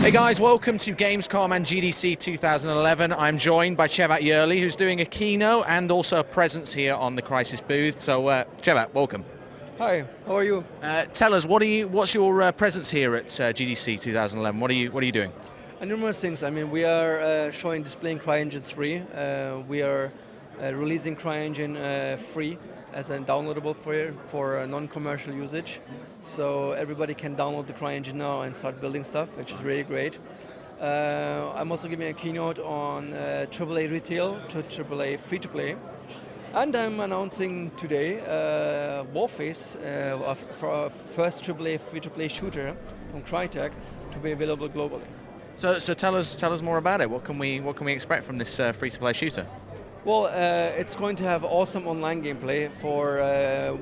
Hey guys, welcome to Gamescom and GDC 2011. I'm joined by Cevat Yerli, who's doing a keynote and also a presence here on the Crysis booth. So, Cevat, welcome. Hi, how are you? Tell us, what's your presence here at GDC 2011? What are you doing? Numerous things. I mean, we are showing displaying CryEngine 3. We are releasing CryEngine free as a downloadable for non-commercial usage. So everybody can download the CryEngine now and start building stuff, which is really great. I'm also giving a keynote on AAA retail to AAA free-to-play. And I'm announcing today Warface, for our first AAA free-to-play shooter from Crytek, to be available globally. So tell us more about it. What can we expect from this free-to-play shooter? Well, it's going to have awesome online gameplay for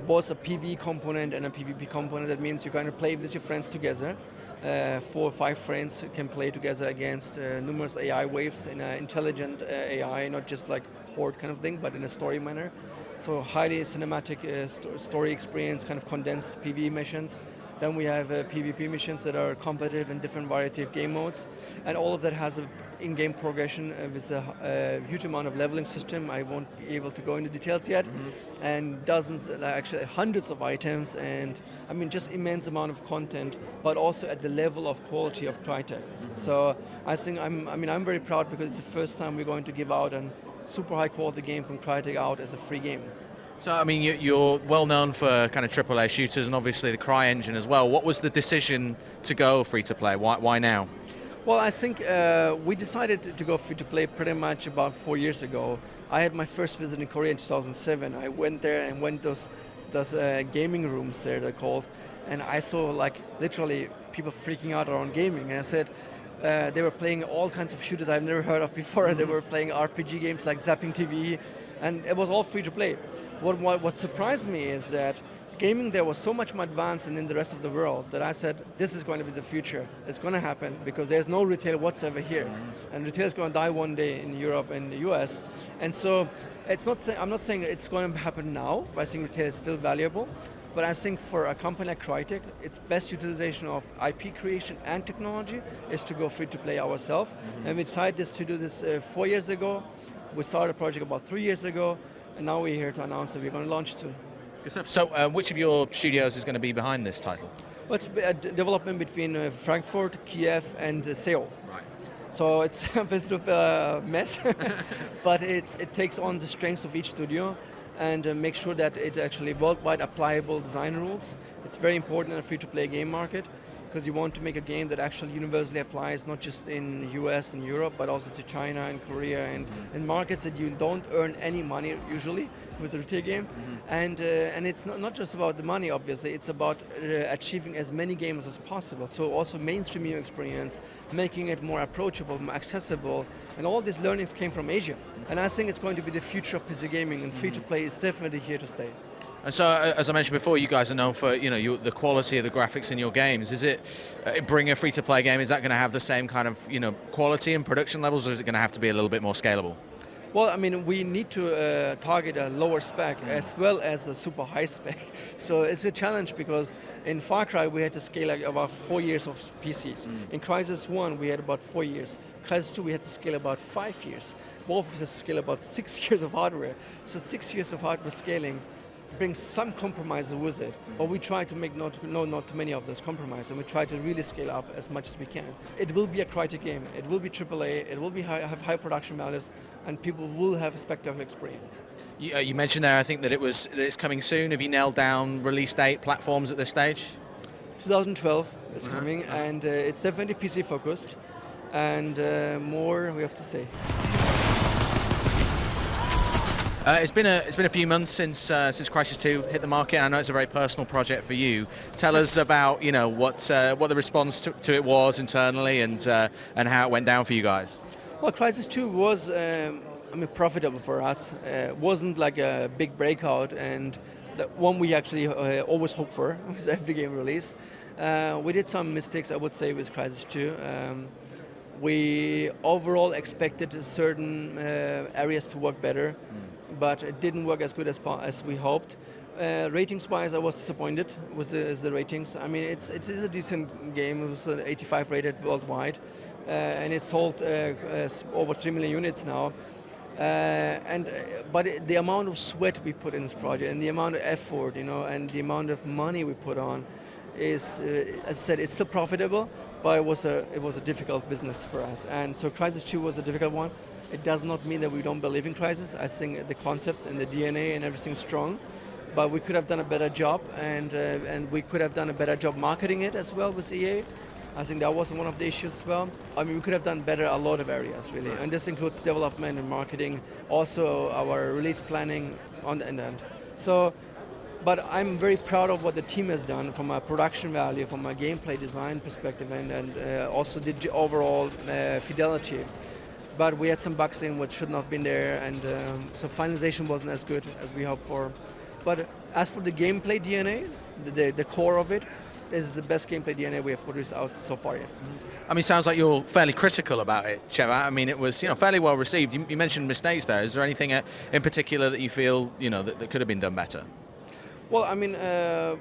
both a PvE component and a PvP component. That means you're going to play with your friends together. 4 or 5 friends can play together against numerous AI waves in an intelligent AI, not just like horde kind of thing, but in a story manner. So highly cinematic story experience, kind of condensed PvE missions. Then we have PvP missions that are competitive in different variety of game modes, and all of that has an in-game progression with a huge amount of leveling system. I won't be able to go into details yet, and dozens, actually hundreds of items, and I mean just immense amount of content, but also at the level of quality of Crytek. So I think I'm very proud because it's the first time we're going to give out a super high quality game from Crytek out as a free game. So, I mean, you're well known for kind of AAA shooters and obviously the CryEngine as well. What was the decision to go free-to-play? Why now? Well, I think we decided to go free-to-play pretty much about 4 years ago. I had my first visit in Korea in 2007. I went there and went those gaming rooms there, they're called, and I saw like literally people freaking out around gaming. And I said, they were playing all kinds of shooters I've never heard of before. They were playing RPG games like Zapping TV, and it was all free-to-play. What surprised me is that gaming there was so much more advanced than in the rest of the world that I said, this is going to be the future. It's going to happen because there's no retail whatsoever here. And retail is going to die one day in Europe and the US. And so I'm not saying it's going to happen now, but I think retail is still valuable. But I think for a company like Crytek, its best utilization of IP creation and technology is to go free to play ourselves. And we decided to do this 4 years ago. We started a project about 3 years ago. And now we're here to announce that we're going to launch soon. Good stuff. So, which of your studios is going to be behind this title? Well, it's a development between Frankfurt, Kiev, and Seoul. Right. So it's a bit of a mess, but it takes on the strengths of each studio and make sure that it's actually worldwide applicable design rules. It's very important in a free-to-play game market, because you want to make a game that actually universally applies not just in US and Europe, but also to China and Korea and in markets that you don't earn any money usually with a retail game. And it's not just about the money, obviously, it's about achieving as many games as possible. So also mainstreaming your experience, making it more approachable, more accessible, and all these learnings came from Asia. And I think it's going to be the future of PC gaming, and free-to-play is definitely here to stay. And so, as I mentioned before, you guys are known for the quality of the graphics in your games. Is it bring a free-to-play game? Is that going to have the same kind of quality and production levels, or is it going to have to be a little bit more scalable? Well, I mean, we need to target a lower spec as well as a super high spec. So it's a challenge because in Far Cry we had to scale like about 4 years of PCs. In Crysis 1 we had about 4 years. Crysis 2 we had to scale about 5 years. Both has to scale about 6 years of hardware. So 6 years of hardware scaling brings some compromise with it, but we try to make not too many of those compromises, and we try to really scale up as much as we can. It will be a Crytek game, it will be AAA, it will be have high production values, and people will have a spectacular experience. You mentioned there, I think that it's coming soon. Have you nailed down release date, platforms at this stage? 2012 is coming, and it's definitely PC focused, and more we have to say. It's been a few months since Crysis 2 hit the market. I know it's a very personal project for you. Tell us about what the response to it was internally and how it went down for you guys. Well, Crysis 2 was profitable for us. Wasn't like a big breakout, and the one we actually always hope for with every game release. We did some mistakes, I would say, with Crysis 2. We overall expected certain areas to work better. but it didn't work as good as we hoped. Ratings-wise, I was disappointed with the ratings. I mean, it is a decent game. It was 85 rated worldwide, and it sold over 3 million units now. But the amount of sweat we put in this project, and the amount of effort, and the amount of money we put on, is, as I said, it's still profitable, but it was a difficult business for us. And so Crysis 2 was a difficult one. It does not mean that we don't believe in Crysis. I think the concept and the DNA and everything is strong. But we could have done a better job, and we could have done a better job marketing it as well with EA. I think that was one of the issues as well. I mean, we could have done better a lot of areas, really. And this includes development and marketing, also our release planning on the end. So, but I'm very proud of what the team has done from a production value, from a gameplay design perspective, and also the overall fidelity. But we had some bugs in which should not have been there, and so finalization wasn't as good as we hoped for. But as for the gameplay DNA, the core of it, is the best gameplay DNA we have produced out so far yet. I mean, sounds like you're fairly critical about it, Cheva. I mean, it was fairly well received. You mentioned mistakes there. Is there anything in particular that you feel that could have been done better? Well, I mean,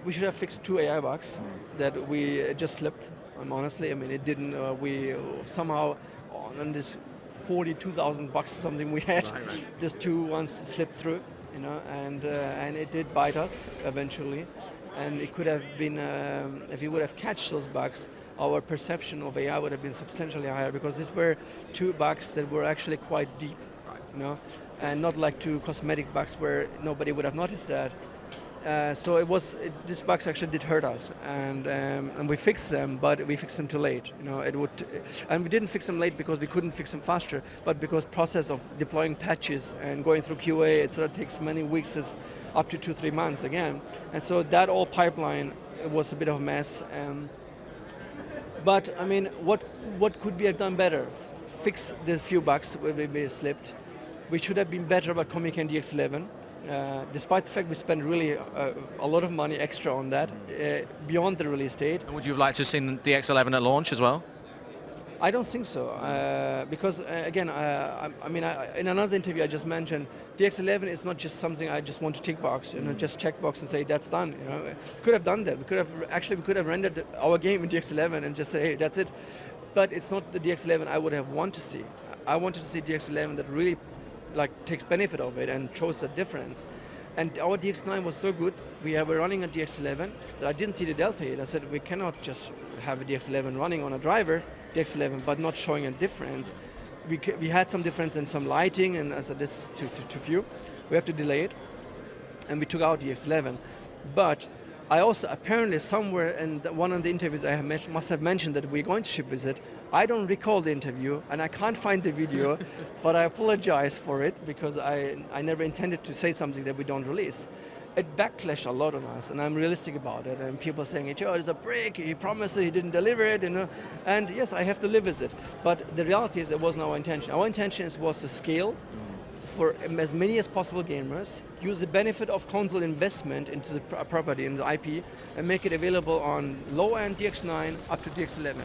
we should have fixed 2 AI bugs that we just slipped. Honestly, I mean, it didn't. We somehow on this 42,000 bucks or something we had, just 2 ones slipped through. And it did bite us eventually. And it could have been, if we would have catched those bugs, our perception of AI would have been substantially higher, because these were 2 bugs that were actually quite deep, and not like 2 cosmetic bugs where nobody would have noticed that. So these bugs actually did hurt us, and we fixed them, but we fixed them too late. And we didn't fix them late because we couldn't fix them faster, but because process of deploying patches and going through QA, etc., takes many weeks, up to 2-3 months again. And so that whole pipeline was a bit of a mess. But I mean, what could we have done better? Fix the few bugs where we slipped. We should have been better about communicating DX11. Despite the fact we spent really a lot of money extra on that, beyond the release date. And would you have liked to have seen DX11 at launch as well? I don't think so, because again, in another interview I just mentioned, DX11 is not just something I just want to tick box, just check box and say that's done. We could have done that. We could have rendered our game in DX11 and just say, hey, that's it. But it's not the DX11 I would have wanted to see. I wanted to see DX11 that really takes benefit of it and shows the difference. And our DX9 was so good, we were running a DX11, that I didn't see the delta yet. I said, we cannot just have a DX11 running on a driver, DX11, but not showing a difference. We had some difference in some lighting, and I said, this too few. We have to delay it, and we took out DX11. But I also, apparently somewhere in one of the interviews I have must have mentioned that we're going to ship with it. I don't recall the interview, and I can't find the video, but I apologize for it, because I never intended to say something that we don't release. It backlashed a lot on us, and I'm realistic about it, and people saying, oh, there's a break, he promised it, he didn't deliver it, and yes, I have to live with it. But the reality is it wasn't our intention. Our intention was to scale for as many as possible gamers, use the benefit of console investment into the property and the IP, and make it available on low-end DX9 up to DX11.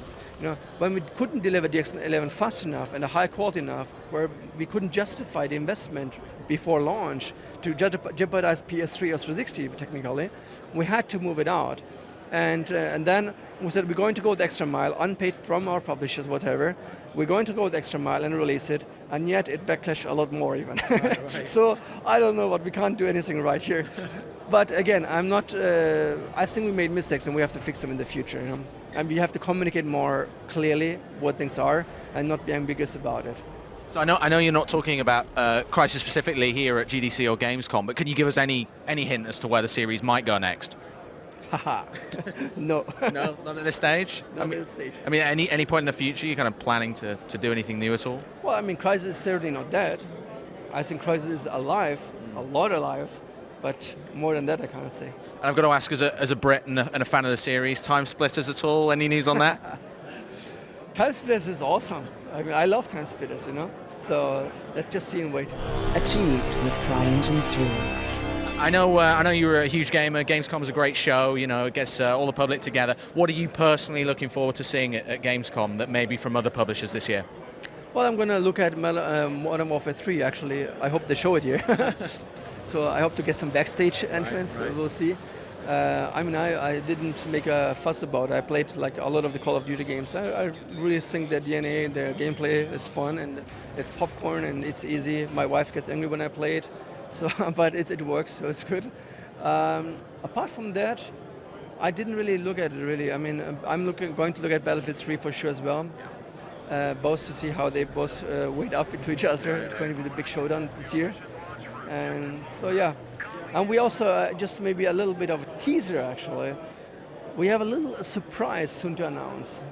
When we couldn't deliver DX11 fast enough and a high quality enough, where we couldn't justify the investment before launch to jeopardize PS3 or 360 technically, we had to move it out. And then we said, we're going to go the extra mile, unpaid from our publishers, whatever. We're going to go the extra mile and release it, and yet it backlashed a lot more even. Right. So I don't know what, we can't do anything right here. But again, I think we made mistakes and we have to fix them in the future. And we have to communicate more clearly what things are and not be ambiguous about it. So I know you're not talking about Crysis specifically here at GDC or Gamescom, but can you give us any hint as to where the series might go next? Haha. No. No, not at this stage? Not at this stage. I mean, any point in the future, you're kind of planning to do anything new at all? Well, I mean, Crysis is certainly not dead. I think Crysis is alive, a lot alive, but more than that I can't say. And I've got to ask, as a Brit and a fan of the series, Time Splitters at all? Any news on that? Time Splitters is awesome. I mean, I love Time Splitters, So let's just see and wait. Achieved with CryEngine 3. I know you're a huge gamer. Gamescom is a great show. It gets all the public together. What are you personally looking forward to seeing at Gamescom that maybe from other publishers this year? Well, I'm going to look at Modern Warfare 3, actually. I hope they show it here. So I hope to get some backstage entrance. Right. We'll see. I mean, I didn't make a fuss about it. I played like a lot of the Call of Duty games. I really think that DNA, their gameplay is fun and it's popcorn and it's easy. My wife gets angry when I play it, so but it works, so it's good. Apart from that, I didn't really look at it really. I mean, I'm going to look at Battlefield 3 for sure as well. Both to see how they both weight up into each other. It's going to be the big showdown this year. And so yeah, and we also just maybe a little bit of a teaser actually. We have a little surprise soon to announce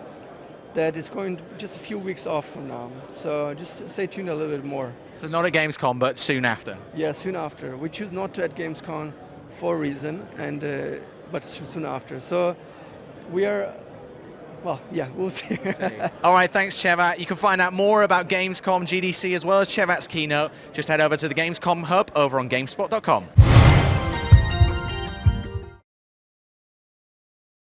that is going to be just a few weeks off from now. So just stay tuned a little bit more. So not at Gamescom, but soon after. Yeah, soon after. We choose not to at Gamescom for a reason, and but soon after. So we are. Well, yeah, we'll see. All right, thanks, Cevat. You can find out more about Gamescom, GDC, as well as Cevat's keynote. Just head over to the Gamescom hub over on GameSpot.com.